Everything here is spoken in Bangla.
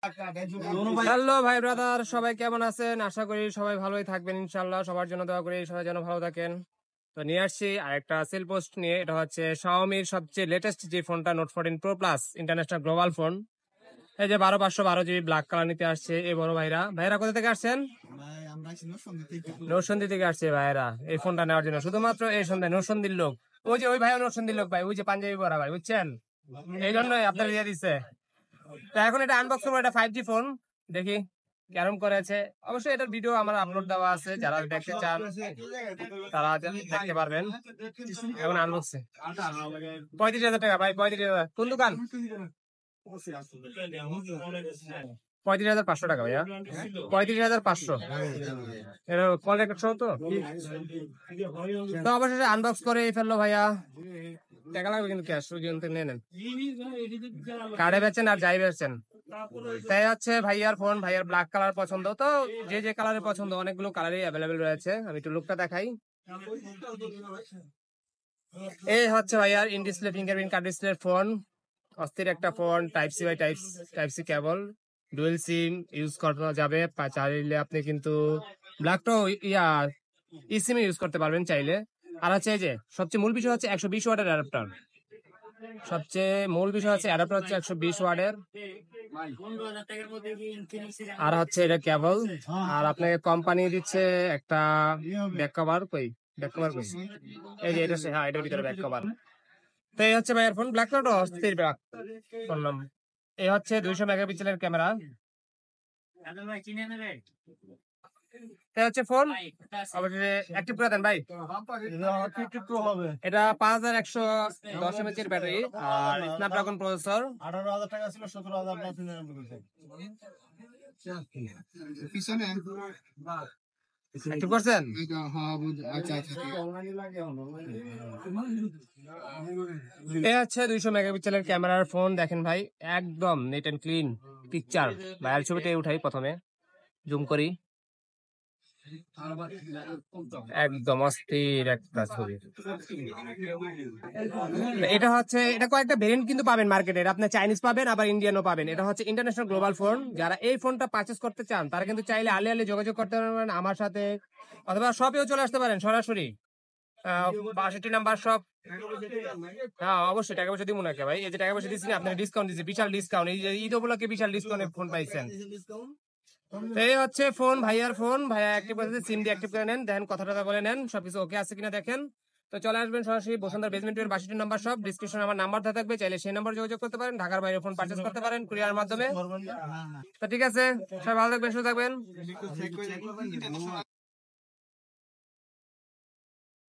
হ্যালো ভাই ব্রাদার, সবাই কেমন আছেন? আশা করি সবাই ভালোই থাকবেন ইনশাল্লাহ। সবার জন্য দোয়া করি সবাই যেন ভালো থাকেন। তো নিয়ে আসছি আরেকটা সেল পোস্ট নিয়ে। এটা হচ্ছে শাওমির সবচেয়ে লেটেস্ট যে ফোনটা, note 14 pro plus, international global phone. এই যে 12512 GB ব্ল্যাক কালার নিতে আসছে এই বড় ভাইরা কোথা থেকে আসছেন? নরসিংদী থেকে আসছে ভাইরা এই ফোনটা নেওয়ার জন্য, শুধুমাত্র এই সন্ধ্যায়। নরসিংদীর লোক, ওই ভাই নরসিংদীর লোক ভাই, ওই যে পাঞ্জাবি পরা ভাই, বুঝছেন? এই জন্যই আপনার দিয়ে দিচ্ছে। তো এখন এটা আনবক্স করবো, এটা 5G ফোন। দেখি কেরম করেছে। অবশ্যই এটার ভিডিও আমার আপলোড দেওয়া আছে, যারা দেখতে চান তারা দেখতে পারবেন। এখন আনবক্সে 35,000 টাকা ভাই, 35,000। কোন দোকান? 35,500 টাকা ভাইয়া, 35,500। এটা কন্ট্রাক্ট সহ তো। তো অবশেষে আনবক্স করে ফেললো ভাইয়া। টাকা লাগবে কিন্তু ক্যাশ নিয়ে নেন। কার্ডে বেচেন আর যাই বেচেন তাই হচ্ছে ভাইয়ার ফোন। ভাইয়ার ব্ল্যাক কালার পছন্দ, তো যে যে কালারের পছন্দ, অনেকগুলো কালারই অ্যাভেলেবেল রয়েছে। আমি একটু লুকটা দেখাই। এই হচ্ছে ভাইয়ার in display fingerprint curved display phone. অস্থির একটা phone. Type C by type C cable, dual SIM use করা যাবে। চাইলে আপনি কিন্তু ব্ল্যাকটাও ই সিম ইউজ করতে পারবেন চাইলে। আর হচ্ছে এই যে সবচেয়ে মূল বিষয় হচ্ছে 120 ওয়াটের অ্যাডাপ্টার। সবচেয়ে মূল বিষয় হচ্ছে অ্যাডাপ্টার হচ্ছে 120 ওয়াটের। আর হচ্ছে এটা কেবল। আর আপনাকে কোম্পানি দিচ্ছে একটা ব্যাক কভার। এই যে এটা, হ্যাঁ এটার ভিতরে ব্যাক কভার। তো এই হচ্ছে ভাইয়ের ফোন। ব্ল্যাক কালারটা অস্থির ব্ল্যাক বললাম। এই হচ্ছে 200 মেগাপিক্সেলের ক্যামেরা। হচ্ছে ফোন অবশ্যই অ্যাক্টিভ করে দেন ভাই। এটা 5110 mAh এর ব্যাটারি আর স্ন্যাপড্রাগন প্রসেসর। 18,000 টাকা ছিল, 17,000 পিছনে অ্যাক্টিভ করছেন? এ হচ্ছে 200 মেগাপিক্সেলের ক্যামেরার ফোন। দেখেন ভাই, একদম নিট এন্ড ক্লিন পিকচার। ভাইয়ের ছবিটা উঠাই প্রথমে, জুম করি। একদম অস্থির একটা ছবি। এটা কয়েকটা ভেরিয়েন্ট কিন্তু পাবেন মার্কেটে। আপনি চাইনিজ পাবেন, আবার ইন্ডিয়ানও পাবেন। এটা হচ্ছে ইন্টারন্যাশনাল গ্লোবাল ফোন। যারা এই ফোনটা পারচেস করতে চান তারা কিন্তু চাইলে আলে যোগাযোগ করতে পারবেন আমার সাথে, অথবা শপেও চলে আসতে পারেন সরাসরি। 62 নাম্বার শপ। হ্যাঁ অবশ্যই টাকা পয়সা দিব না কে ভাই। এই যে টাকা পয়সা দিচ্ছি, আপনার ডিসকাউন্ট দিচ্ছি, বিশাল ডিসকাউন্ট। এই যে ঈদ উপলক্ষে বিশাল ডিসকাউন্টে ফোন পাইছেন। এই হচ্ছে ফোন, ভাইয়ার ফোন। ভাইয়া অ্যাক্টিভ করেছে, সিম দিয়ে অ্যাক্টিভ করে নেন, দেখেন কথাটা বলে নেন, সবকিছু ওকে আছে কিনা দেখেন। তো চলে আসবেন সরাসরি বসুন্ধরা বেসমেন্ট 62 নাম্বার শপ। ডিসক্রিপশনে আমার নাম্বার দেওয়া থাকবে, চাইলে সেই নাম্বার যোগাযোগ করতে পারেন। ঢাকার বাইরে ফোন পারচেজ করতে পারেন কুরিয়ার মাধ্যমে। তো ঠিক আছে, সবাই ভালো থাকবেন, সুস্থ থাকবেন।